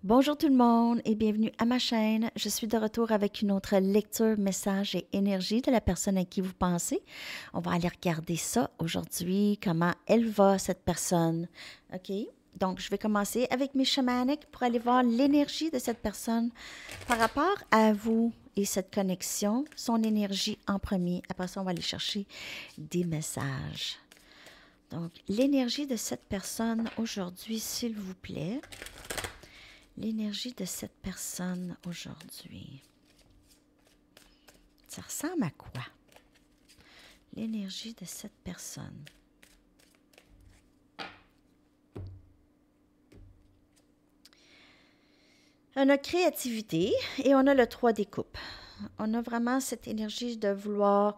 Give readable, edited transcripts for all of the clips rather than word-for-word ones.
Bonjour tout le monde et bienvenue à ma chaîne. Je suis de retour avec une autre lecture, message et énergie de la personne à qui vous pensez. On va aller regarder ça aujourd'hui, comment elle va, cette personne. OK? Donc, je vais commencer avec mes chamaniques pour aller voir l'énergie de cette personne par rapport à vous et cette connexion, son énergie en premier. Après ça, on va aller chercher des messages. Donc, l'énergie de cette personne aujourd'hui, s'il vous plaît. L'énergie de cette personne aujourd'hui. Ça ressemble à quoi? L'énergie de cette personne. On a créativité et on a le 3 des coupes. On a vraiment cette énergie de vouloir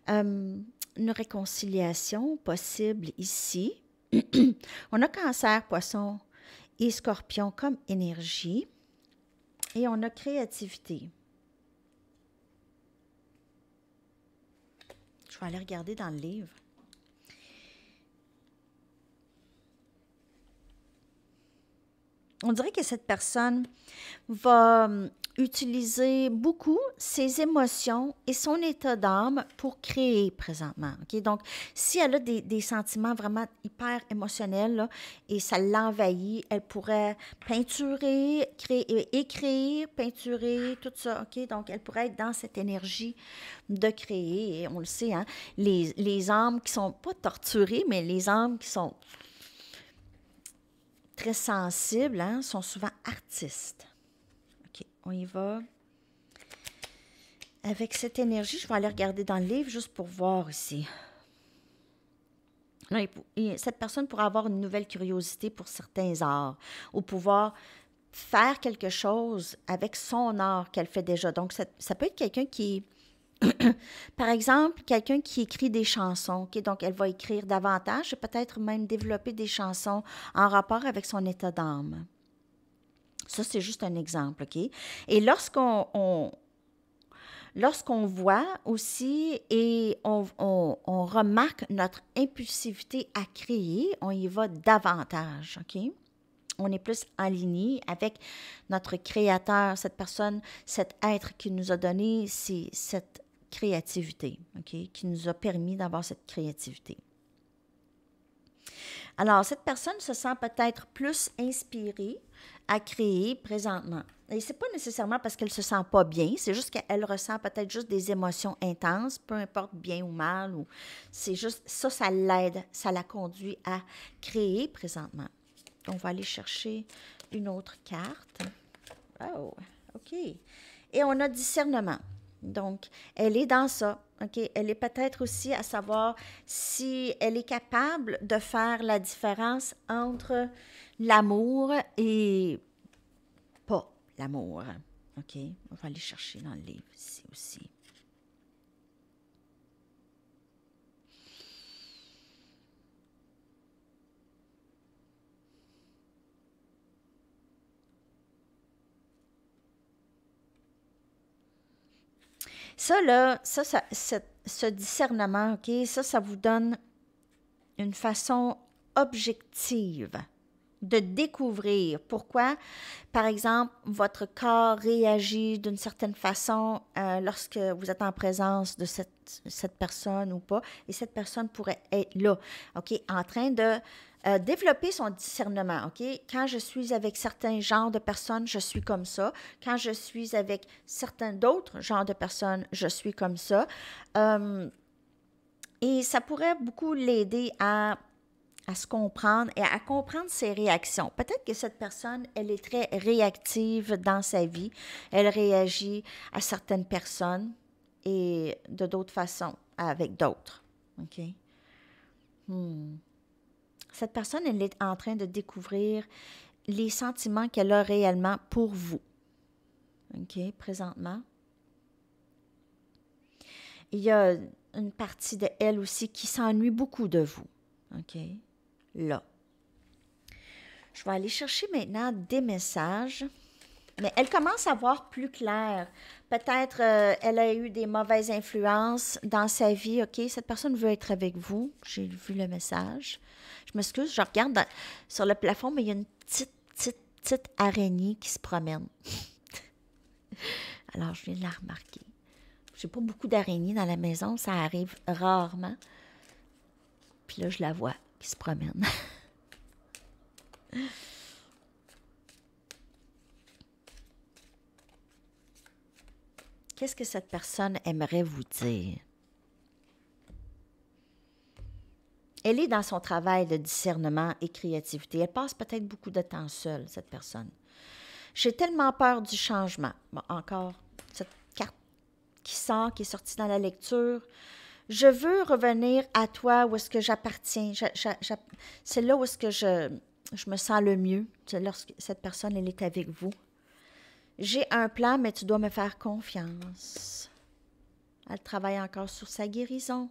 une réconciliation possible ici. On a cancer, poisson et scorpion comme énergie. Et on a créativité. Je vais aller regarder dans le livre. On dirait que cette personne va utiliser beaucoup ses émotions et son état d'âme pour créer présentement. Okay? Donc, si elle a des sentiments vraiment hyper émotionnels là, et ça l'envahit, elle pourrait peinturer, créer, écrire, peinturer, tout ça. Okay? Donc, elle pourrait être dans cette énergie de créer. Et on le sait, hein, les âmes qui sont pas torturées, mais les âmes qui sont très sensibles, hein, sont souvent artistes. OK, on y va. Avec cette énergie, je vais aller regarder dans le livre juste pour voir ici. Là, cette personne pourrait avoir une nouvelle curiosité pour certains arts ou pouvoir faire quelque chose avec son art qu'elle fait déjà. Donc, ça peut être quelqu'un qui par exemple, quelqu'un qui écrit des chansons, okay? Donc elle va écrire davantage et peut-être même développer des chansons en rapport avec son état d'âme. Ça, c'est juste un exemple, OK? Et lorsqu'on voit aussi et on remarque notre impulsivité à créer, on y va davantage, OK? On est plus aligné avec notre créateur, cette personne, cet être qui nous a donné cette créativité, OK, qui nous a permis d'avoir cette créativité. Alors, cette personne se sent peut-être plus inspirée à créer présentement. Et ce n'est pas nécessairement parce qu'elle ne se sent pas bien, c'est juste qu'elle ressent peut-être juste des émotions intenses, peu importe bien ou mal, ou c'est juste ça l'aide, ça la conduit à créer présentement. On va aller chercher une autre carte. Oh, OK. Et on a discernement. Donc, elle est dans ça. OK? Elle est peut-être aussi à savoir si elle est capable de faire la différence entre l'amour et pas l'amour. OK? On va aller chercher dans le livre ici aussi. Ça, là, ce discernement, OK, ça vous donne une façon objective de découvrir pourquoi, par exemple, votre corps réagit d'une certaine façon lorsque vous êtes en présence de cette personne ou pas. Et cette personne pourrait être là, OK, en train de développer son discernement, OK? Quand je suis avec certains genres de personnes, je suis comme ça. Quand je suis avec certains d'autres genres de personnes, je suis comme ça. Et ça pourrait beaucoup l'aider à se comprendre et à comprendre ses réactions. Peut-être que cette personne, elle est très réactive dans sa vie. Elle réagit à certaines personnes et de d'autres façons avec d'autres. OK? Cette personne, elle est en train de découvrir les sentiments qu'elle a réellement pour vous. OK? Présentement. Il y a une partie de elle aussi qui s'ennuie beaucoup de vous. OK? Là. Je vais aller chercher maintenant des messages. Mais elle commence à voir plus clair. Peut-être elle a eu des mauvaises influences dans sa vie. OK, cette personne veut être avec vous. J'ai vu le message. Je m'excuse, je regarde sur le plafond, mais il y a une petite petite araignée qui se promène. Alors, je viens de la remarquer. J'ai pas beaucoup d'araignées dans la maison, ça arrive rarement. Puis là, je la vois qui se promène. Qu'est-ce que cette personne aimerait vous dire? Elle est dans son travail de discernement et créativité. Elle passe peut-être beaucoup de temps seule, cette personne. J'ai tellement peur du changement. Bon, encore, cette carte qui sort, qui est sortie dans la lecture. Je veux revenir à toi où est-ce que j'appartiens. C'est là où est-ce que je me sens le mieux, lorsque cette personne, elle est avec vous. J'ai un plan, mais tu dois me faire confiance. Elle travaille encore sur sa guérison.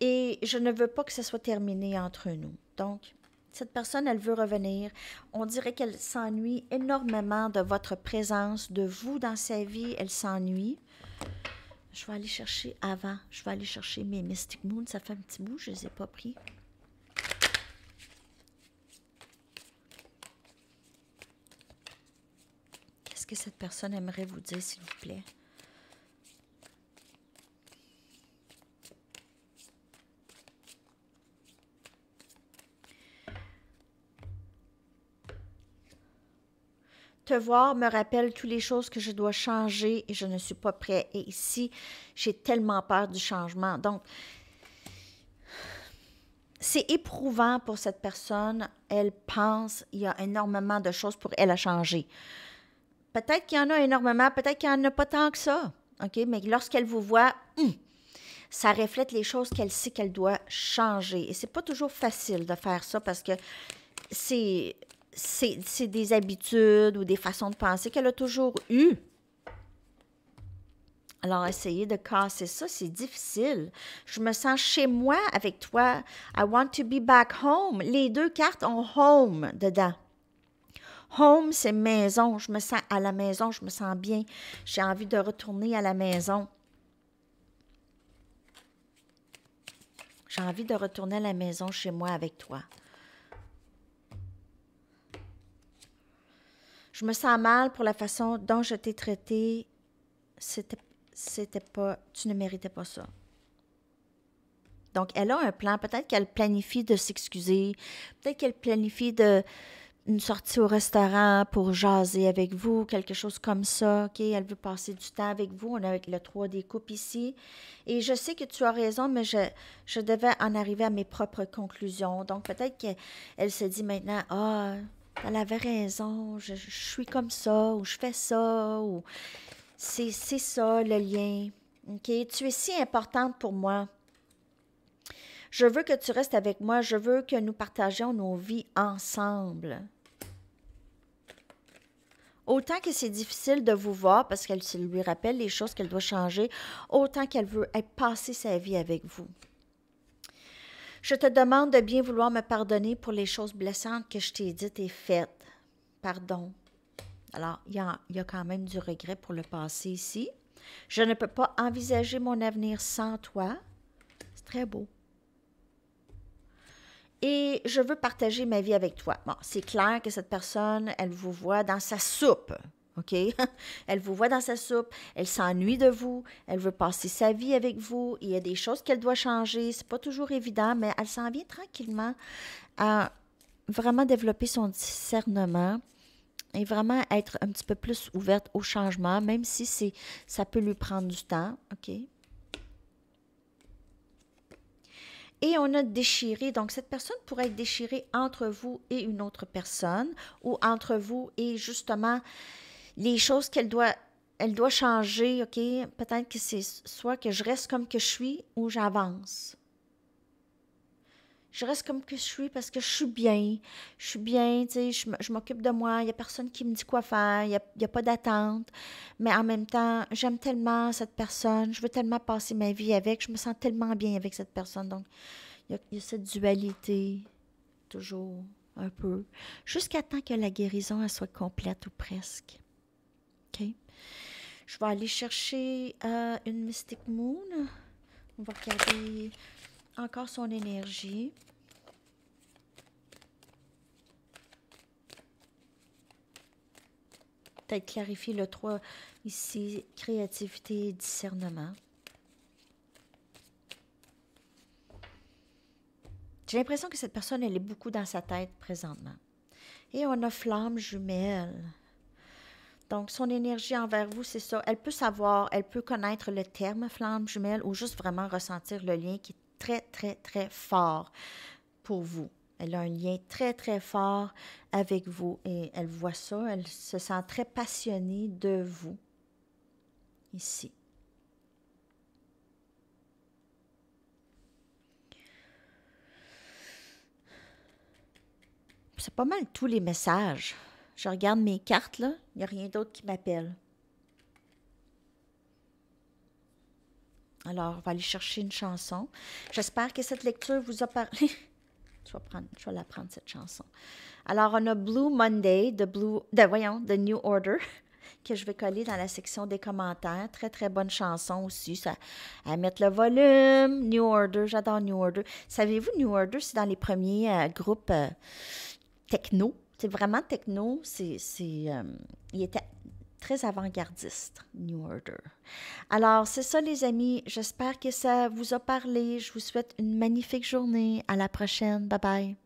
Et je ne veux pas que ce soit terminé entre nous. Donc, cette personne, elle veut revenir. On dirait qu'elle s'ennuie énormément de votre présence, de vous dans sa vie. Elle s'ennuie. Je vais aller chercher avant. Je vais aller chercher mes Mystic Moon. Ça fait un petit bout, je ne les ai pas pris. Qu'est-ce que cette personne aimerait vous dire, s'il vous plaît? Te voir me rappelle toutes les choses que je dois changer et je ne suis pas prêt. Et ici, j'ai tellement peur du changement. Donc, c'est éprouvant pour cette personne. Elle pense qu'il y a énormément de choses pour elle à changer. Peut-être qu'il y en a énormément, peut-être qu'il n'y en a pas tant que ça. OK? Mais lorsqu'elle vous voit, ça reflète les choses qu'elle sait qu'elle doit changer. Et c'est pas toujours facile de faire ça parce que c'est des habitudes ou des façons de penser qu'elle a toujours eues. Alors, essayer de casser ça, c'est difficile. Je me sens chez moi avec toi. I want to be back home. Les deux cartes ont home dedans. Home, c'est maison. Je me sens à la maison, je me sens bien. J'ai envie de retourner à la maison. J'ai envie de retourner à la maison chez moi avec toi. Je me sens mal pour la façon dont je t'ai traité. C'était pas, tu ne méritais pas ça. Donc, elle a un plan. Peut-être qu'elle planifie de s'excuser. Peut-être qu'elle planifie une sortie au restaurant pour jaser avec vous, quelque chose comme ça. OK? Elle veut passer du temps avec vous. On est avec le 3 des coupes ici. Et je sais que tu as raison, mais je devais en arriver à mes propres conclusions. Donc, peut-être qu'elle se dit maintenant, « Ah, elle avait raison, je suis comme ça, ou je fais ça, ou c'est ça le lien. OK? Tu es si importante pour moi. Je veux que tu restes avec moi. Je veux que nous partagions nos vies ensemble. » Autant que c'est difficile de vous voir parce qu'elle lui rappelle les choses qu'elle doit changer, autant qu'elle veut passer sa vie avec vous. Je te demande de bien vouloir me pardonner pour les choses blessantes que je t'ai dites et faites. Pardon. Alors, il y a quand même du regret pour le passé ici. Je ne peux pas envisager mon avenir sans toi. C'est très beau. Et je veux partager ma vie avec toi. Bon, c'est clair que cette personne, elle vous voit dans sa soupe. OK? Elle vous voit dans sa soupe, elle s'ennuie de vous, elle veut passer sa vie avec vous, il y a des choses qu'elle doit changer, c'est pas toujours évident, mais elle s'en vient tranquillement à vraiment développer son discernement et vraiment être un petit peu plus ouverte au changement, même si ça peut lui prendre du temps, OK? Et on a déchiré, donc cette personne pourrait être déchirée entre vous et une autre personne, ou entre vous et justement les choses elle doit changer, OK? Peut-être que c'est soit que je reste comme que je suis ou j'avance. Je reste comme que je suis parce que je suis bien. Je suis bien, tu sais, je m'occupe de moi. Il n'y a personne qui me dit quoi faire. Il n'y a pas d'attente. Mais en même temps, j'aime tellement cette personne. Je veux tellement passer ma vie avec. Je me sens tellement bien avec cette personne. Donc, il y a cette dualité, toujours un peu, jusqu'à temps que la guérison elle soit complète ou presque. OK? Je vais aller chercher une Mystic Moon. On va regarder encore son énergie. peut-être clarifier le 3 ici, créativité et discernement. J'ai l'impression que cette personne, elle est beaucoup dans sa tête présentement. Et on a flamme jumelle. Donc, son énergie envers vous, c'est ça. Elle peut savoir, elle peut connaître le terme flamme jumelle ou juste vraiment ressentir le lien qui est très, très, très fort pour vous. Elle a un lien très, très fort avec vous et elle voit ça. Elle se sent très passionnée de vous ici. C'est pas mal tous les messages. Je regarde mes cartes, là. Il n'y a rien d'autre qui m'appelle. Alors, on va aller chercher une chanson. J'espère que cette lecture vous a parlé. Je vais la prendre, cette chanson. Alors, on a Blue Monday de New Order, que je vais coller dans la section des commentaires. Très, très bonne chanson aussi. Ça, à mettre le volume. New Order, j'adore New Order. Savez-vous, New Order, c'est dans les premiers groupes techno. C'est vraiment techno. Il était très avant-gardiste, New Order. Alors, c'est ça, les amis. J'espère que ça vous a parlé. Je vous souhaite une magnifique journée. À la prochaine. Bye bye.